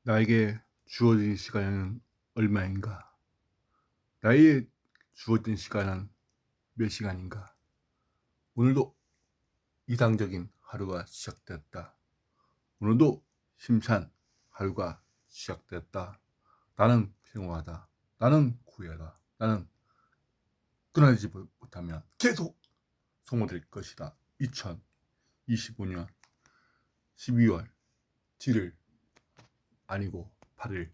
나에게 주어진 시간은 얼마인가? 나에게 주어진 시간은 몇 시간인가? 오늘도 이상적인 하루가 시작되었다. 오늘도 힘찬 하루가 시작되었다. 나는 평화하다. 나는 구애하다. 나는 끊어지지 못하면 계속 소모될 것이다. 2025년 12월 7일 아니고 8일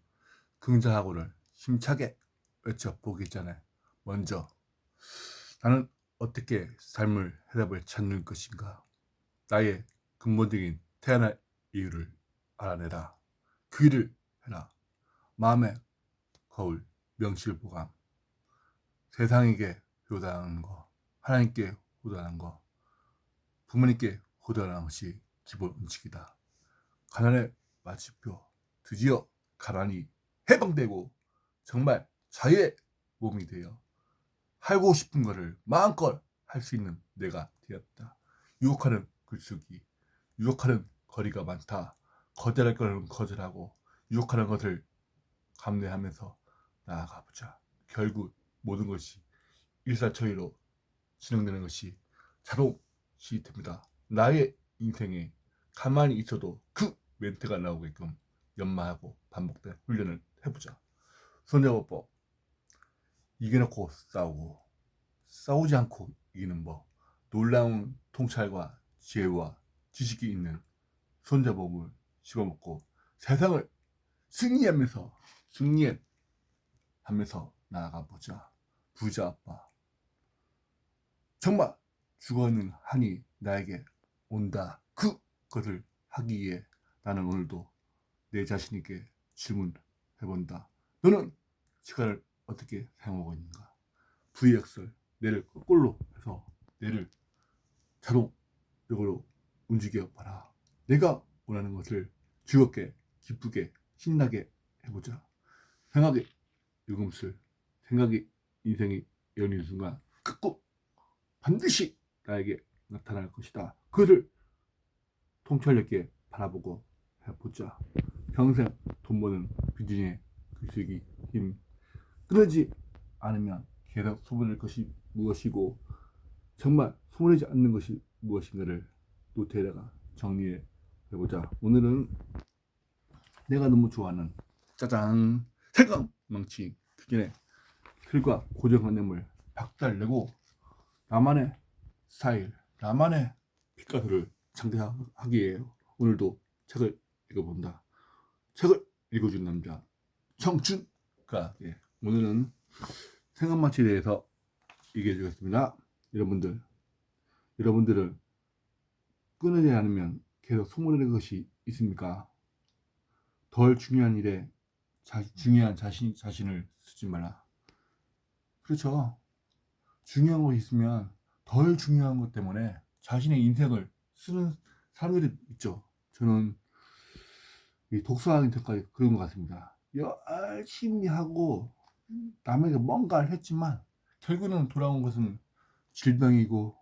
긍정하고를 힘차게 외쳐보기 전에 먼저 나는 어떻게 삶을 해답을 찾는 것인가? 나의 근본적인 태어날 이유를 알아내라. 그 일을 해라. 마음의 거울, 명실보감. 세상에게 효도하는 거, 하나님께 효도하는 거, 부모님께 효도하는 것이 기본 원칙이다. 가난의 마침표, 드디어 가난이 해방되고 정말 자유의 몸이 되어 하고 싶은 것을 마음껏 할 수 있는 내가 되었다. 유혹하는 글쓰기, 유혹하는 거리가 많다. 거절할 것은 거절하고 유혹하는 것을 감내하면서 나아가보자. 결국 모든 것이 일사천리로 진행되는 것이 자동시 됩니다. 나의 인생에 가만히 있어도 그 멘트가 나오게끔 연마하고 반복된 훈련을 해보자. 손자보법 이겨놓고 싸우고 싸우지 않고 이기는 법, 놀라운 통찰과 지혜와 지식이 있는 손자법을 씹어먹고 세상을 승리하면서 나아가보자. 부자 아빠 정말 죽어있는 한이 나에게 온다. 그것을 하기 위해 나는 오늘도 내 자신에게 질문해본다. 너는 시간을 어떻게 사용하고 있는가? VX를 뇌를 거꾸로 해서 뇌를 자동적으로 움직여봐라. 내가 원하는 것을 즐겁게 기쁘게 신나게 해보자. 생각의 요금술, 생각이 인생이 연인 순간 꼭 반드시 나에게 나타날 것이다. 그를 통찰력 있게 바라보고 해보자. 평생 돈 버는 비즈니스의 글쓰기 힘 끊어지 않으면 계속 소문낼 것이 무엇이고 정말 소문내지 않는 것이 무엇인가를 노트에다가 정리해 보자. 오늘은 내가 너무 좋아하는 짜잔 생각망치 기존의 틀과 고정관념을 박살내고 나만의 스타일, 나만의 빛깔을 창대하기 위해 오늘도 책을 읽어본다. 책을 읽어준 남자 청춘가. 오늘은 생각망치에 대해서 얘기해 주겠습니다. 여러분들은 끊어지지 않으면 계속 소문내는 것이 있습니까? 덜 중요한 일에 중요한 자신을 쓰지 마라. 그렇죠. 중요한 것이 있으면 덜 중요한 것 때문에 자신의 인생을 쓰는 사람들이 있죠. 저는 이 독서하기 전까지 그런 것 같습니다. 열심히 하고 남에게 뭔가를 했지만 결국은 돌아온 것은 질병이고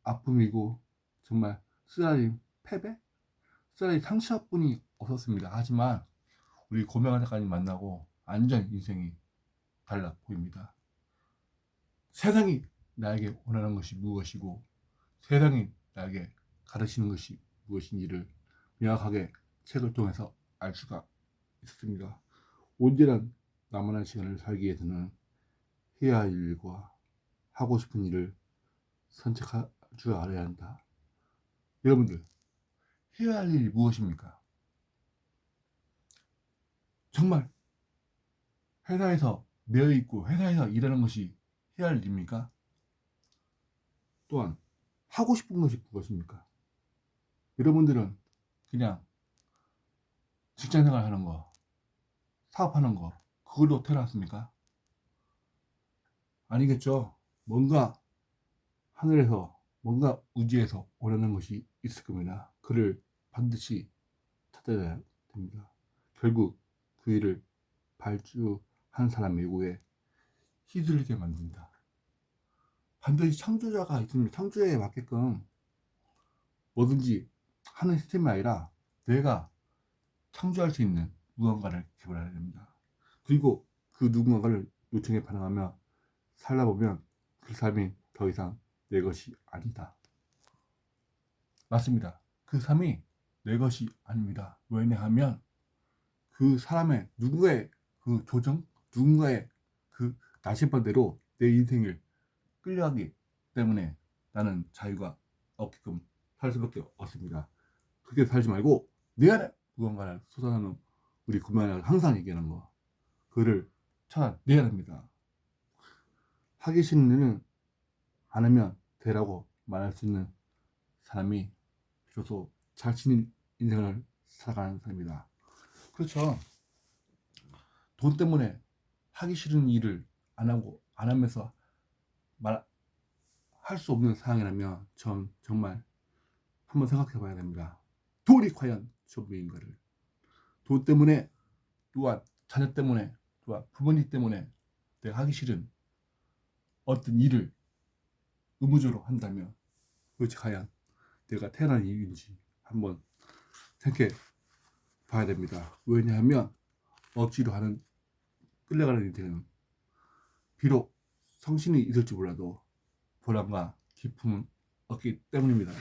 아픔이고 정말 쓰라린 패배? 쓰라린 상처뿐이 없었습니다. 하지만 우리 고명한 작가님 만나고 완전 인생이 달라 보입니다. 세상이 나에게 원하는 것이 무엇이고 세상이 나에게 가르치는 것이 무엇인지를 명확하게 책을 통해서 알 수가 있었습니다. 온전한 나만의 시간을 살기 위해서는 해야 할 일과 하고 싶은 일을 선택할 줄 알아야 한다. 여러분들, 해야 할 일이 무엇입니까? 정말 회사에서 매여있고 회사에서 일하는 것이 해야 할 일입니까? 또한 하고 싶은 것이 무엇입니까? 여러분들은 그냥 직장생활 하는 거, 사업하는 거, 그걸로 태어났습니까? 아니겠죠. 뭔가 하늘에서, 뭔가 우주에서 원하는 것이 있을 겁니다. 그를 반드시 찾아야 됩니다. 결국 그 일을 발주한 사람의 요구에 휘둘리게 만든다. 반드시 창조자가 있습니다. 창조자에 맞게끔 뭐든지 하는 시스템이 아니라 내가 창조할 수 있는 무언가를 개발해야 됩니다. 그리고 그 누군가를 요청에 반응하며 살다 보면 그 삶이 더 이상 내 것이 아니다. 맞습니다. 그 삶이 내 것이 아닙니다. 왜냐하면 그 사람의 누군가의 그 조정, 누군가의 그 나침반대로 내 인생을 끌려가기 때문에 나는 자유가 없게끔 살 수밖에 없습니다. 그렇게 살지 말고 내 안에 무언가를 솟아나는 우리 구매를 항상 얘기하는 거, 그를 찾아내야 합니다. 하기 싫은 일은 안 하면 되라고 말할 수 있는 사람이 비로소 자신의 인생을 살아가는 사람입니다. 그렇죠. 돈 때문에 하기 싫은 일을 안 하고 안 하면서 할 수 없는 상황이라면 전 정말 한번 생각해 봐야 됩니다. 돈이 과연 전부인가를. 돈 때문에, 또한 자녀 때문에, 또한 부모님 때문에 내가 하기 싫은 어떤 일을 의무적으로 한다면 그것이 과연 내가 태어난 이유인지 한번 생각해 봐야 됩니다. 왜냐하면 억지로 하는 끌려가는 인생은 비록 성신이 있을지 몰라도 보람과 기쁨은 없기 때문입니다.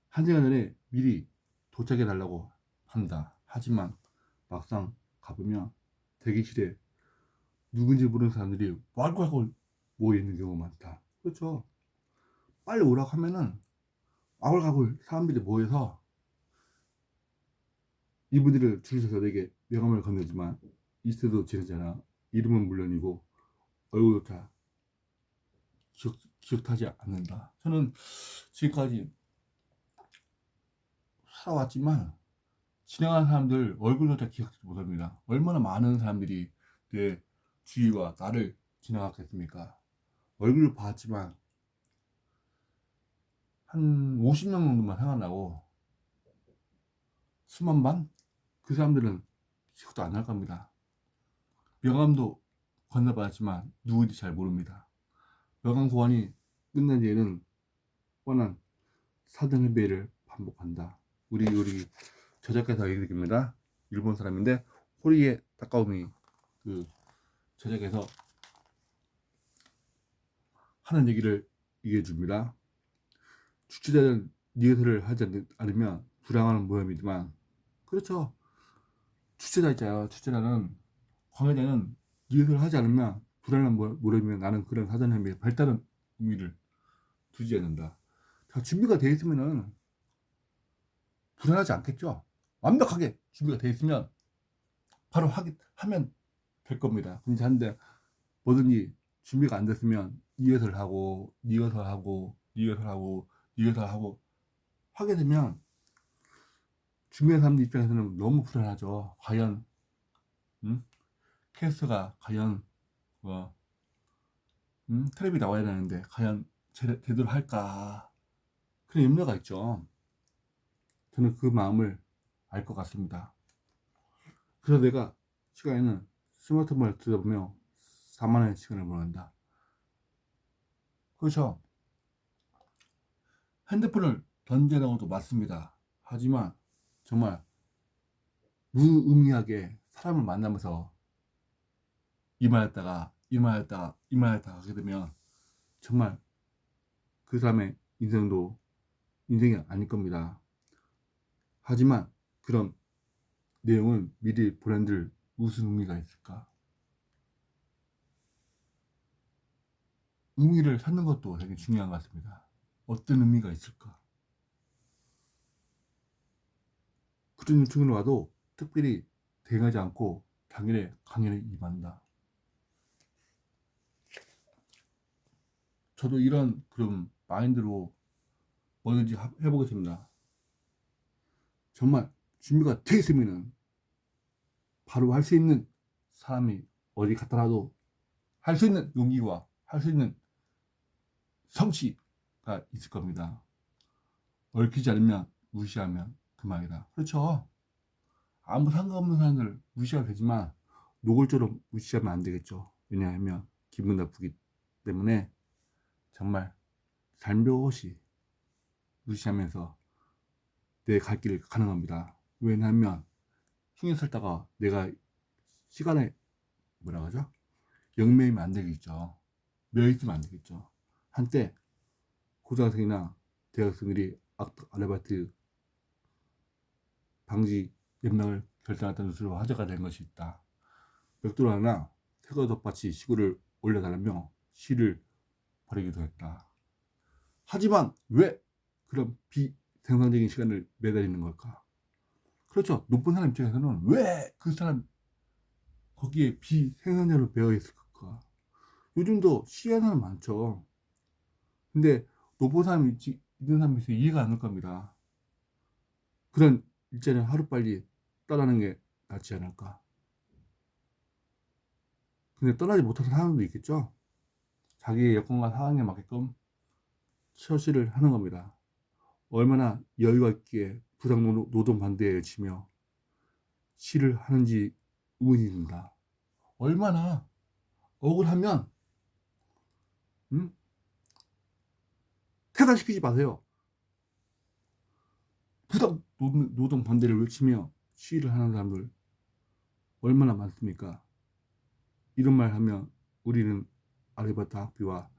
한 시간 전에 미리 도착해 달라고 한다. 하지만 막상 가보면 대기실에 누군지 모르는 사람들이 왈왈왈 모여 있는 경우가 많다. 그렇죠. 빨리 오라고 하면은 와글가글 사람들이 모여서 이분들을 줄 서서 내게 명함을 건네지만 이세도 지내잖아. 이름은 물론이고 얼굴조차 기억하지 않는다. 저는 지금까지 살아왔지만 지나가는 사람들 얼굴조차 기억하지 못합니다. 얼마나 많은 사람들이 내 주위와 나를 지나갔겠습니까? 얼굴을 봤지만 한 50명 정도만 생각나고 수만 반? 그 사람들은 기억도 안 날 겁니다. 명함도 건네받았지만 누구인지 잘 모릅니다. 명함 교환이 끝난 뒤에는 뻔한 사등회배를 반복한다. 우리 저작가에서 얘기입니다. 일본 사람인데 호리에 타카오미 그 저작에서 하는 얘기를 얘기해 줍니다. 주최자는 리허설을 하지 않으면 불행하는 모양이지만, 그렇죠. 주최자 있잖아요. 주최자는 관계자는 리허설을 하지 않으면 불행한 모양이면 나는 그런 사전회의에 발달한 의미를 두지 않는다. 자, 준비가 되어 있으면은 불안하지 않겠죠. 완벽하게 준비가 되어 있으면 바로 하면 될 겁니다. 근데 한데 뭐든지 준비가 안 됐으면 리허설하고 하게 되면 준비한 사람들 입장에서는 너무 불안하죠. 과연 캐스터가 과연 텔레비 나와야 되는데 과연 제대로 할까, 그런 염려가 있죠. 저는 그 마음을 알 것 같습니다. 그래서 내가 시간에는 스마트폰을 들여다보며 4만원의 시간을 보낸다. 그렇죠. 핸드폰을 던지는 것도 맞습니다. 하지만 정말 무의미하게 사람을 만나면서 이 말했다가 하게 되면 정말 그 사람의 인생이 아닐 겁니다. 하지만 그런 내용은 미리 보낸들 무슨 의미가 있을까? 의미를 찾는 것도 되게 중요한 것 같습니다. 어떤 의미가 있을까? 그런 요청이 와도 특별히 대응하지 않고 당일에 강연에 임한다. 저도 이런 그런 마인드로 뭐든지 해보겠습니다. 정말 준비가 돼 있으면은 바로 할 수 있는 사람이 어디 갖다 놔도 할 수 있는 용기와 할 수 있는 성취가 있을 겁니다. 얽히지 않으면 무시하면 그만이다. 그렇죠. 아무 상관없는 사람들 무시하면 되지만 노골적으로 무시하면 안 되겠죠. 왜냐하면 기분 나쁘기 때문에 정말 살며시 무시하면서 내 갈 길을 가는 겁니다. 왜냐하면 신경 쓸다가 내가 시간에 뭐라 하죠? 영매이면 안 되겠죠. 매여 있으면 안 되겠죠. 한때 고등학생이나 대학생들이 아르바이트 방지 연명을 결정했다는 뉴스로 화제가 된 것이 있다. 벽돌 하나 새거 덧받이 시구를 올려달라며 시를 벌이기도 했다. 하지만 왜 그런 비생산적인 시간을 매달리는 걸까? 그렇죠. 높은 사람 입장에서는 왜 그 사람 거기에 비생산적으로 배어 있을까? 요즘도 시하는 사람 많죠. 근데 높은 사람이 있는 사람이 있어서 이해가 안 갈 겁니다. 그런 일자리는 하루빨리 떠나는 게 낫지 않을까? 근데 떠나지 못하는 사람도 있겠죠? 자기의 여건과 상황에 맞게끔 처시를 하는 겁니다. 얼마나 여유가 있기에 부당 노동 반대에 외치며 시를 하는지 의문이 듭니다. 얼마나 억울하면 퇴사시키지 마세요. 부당 노동 반대를 외치며 시위를 하는 사람들 얼마나 많습니까? 이런 말 하면 우리는 아르바이트 학비와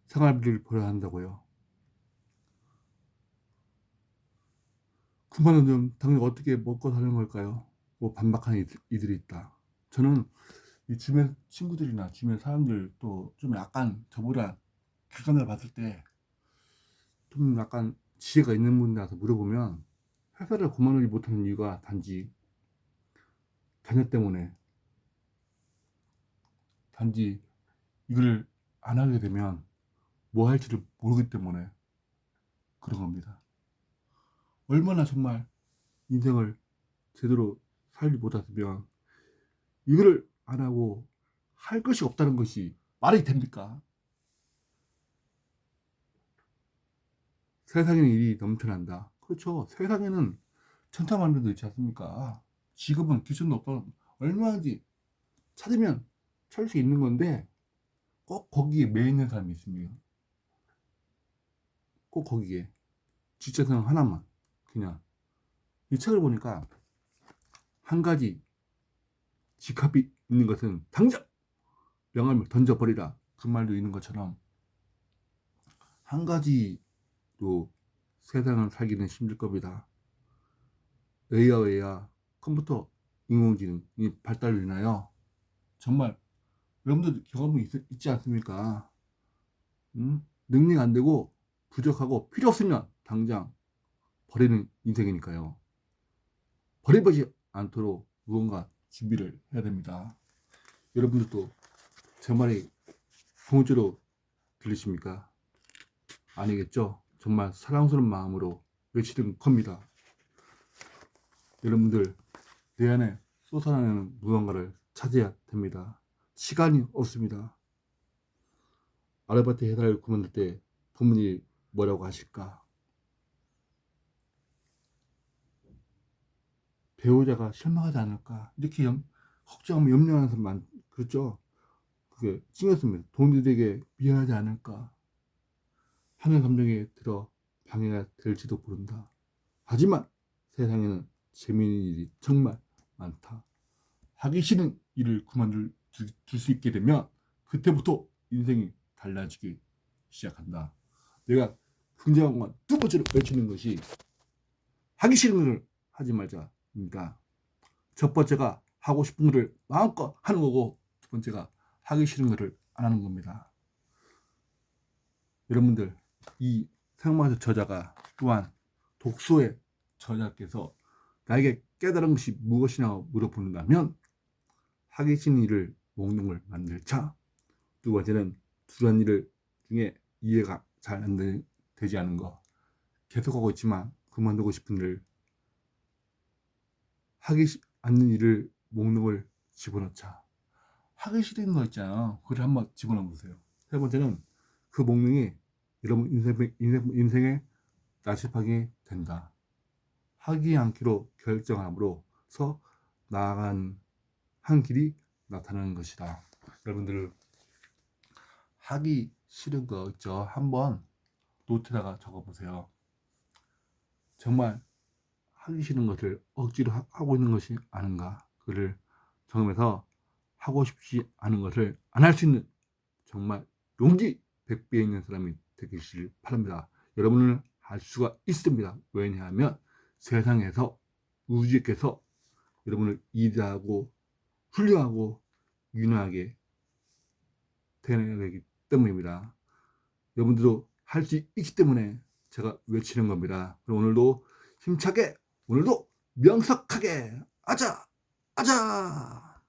생활비를 벌어야 한다고요. 그만은 좀 당장 어떻게 먹고 사는 걸까요? 뭐 반박하는 이들이 있다. 저는 이 주변 친구들이나 주변 사람들 또 좀 약간 저보다 객관을 봤을 때 좀 약간 지혜가 있는 분들한테 물어보면 회사를 그만두지 못하는 이유가 단지 자녀 때문에, 단지 이걸 안 하게 되면 뭐 할지를 모르기 때문에 그런 겁니다. 얼마나 정말 인생을 제대로 살지 못했으면 이거를 안 하고 할 것이 없다는 것이 말이 됩니까? 세상에는 일이 넘쳐난다. 그렇죠. 세상에는 천차만별도 있지 않습니까? 직업은 기준도 없다. 얼마든지 찾으면 찾을 수 있는 건데 꼭 거기에 매여 있는 사람이 있습니다. 꼭 거기에 직장생 하나만 그냥. 이 책을 보니까 한 가지 직업이 있는 것은 당장 명함을 던져버리라 그 말도 있는 것처럼 한 가지로 세상을 살기는 힘들 겁니다. AI와 컴퓨터 인공지능이 발달로 인하여 정말 여러분들 경험이 있지 않습니까? 능력 안 되고 부족하고 필요 없으면 당장 버리는 인생이니까요. 버리지 않도록 무언가 준비를 해야 됩니다. 여러분들도 제 말이 공짜로 들리십니까? 아니겠죠? 정말 사랑스러운 마음으로 외치는 겁니다. 여러분들 내 안에 솟아나는 무언가를 찾아야 됩니다. 시간이 없습니다. 아르바이트 회사를 그만둘 때 부모님이 뭐라고 하실까? 배우자가 실망하지 않을까? 이렇게 걱정하면 염려하는 사람 많, 그렇죠? 그게 찡했습니다. 동료들에게 미안하지 않을까 하는 감정이 들어 방해가 될지도 모른다. 하지만 세상에는 재미있는 일이 정말 많다. 하기 싫은 일을 그만둘 수 있게 되면 그때부터 인생이 달라지기 시작한다. 내가 굉장한 건 두 번째로 외치는 것이 하기 싫은 일을 하지 말자입니다. 첫 번째가 하고 싶은 일을 마음껏 하는 거고 두 번째가 하기 싫은 일을 안 하는 겁니다. 여러분들 이 생마저 저자가 또한 독서의 저자께서 나에게 깨달은 것이 무엇이냐고 물어본다면 하기 싫은 일을 목록을 만들자. 두 번째는 두란 일 중에 이해가 잘 안 되지 않은 거 계속하고 있지만 그만두고 싶은 일을 하기 않는 일을 목록을 집어넣자. 하기 싫은 거 있잖아요. 그걸 한번 집어넣어 보세요. 세 번째는 그 목록이 여러분 인생에 나집하게 된다. 하기 않기로 결정함으로써 나아간 한 길이 나타나는 것이다. 여러분들 하기 싫은 거 있죠? 한번 노트에다가 적어보세요. 정말 하기 싫은 것을 억지로 하고 있는 것이 아닌가. 그를 정하면서 하고 싶지 않은 것을 안 할 수 있는 정말 용기 100배 있는 사람이 되시길 바랍니다. 여러분은 할 수가 있습니다. 왜냐하면 세상에서 우주께서 여러분을 이대하고 훌륭하고 유능하게 태어나기 때문입니다. 여러분들도 할 수 있기 때문에 제가 외치는 겁니다. 그럼 오늘도 힘차게, 오늘도 명석하게 아자 아자.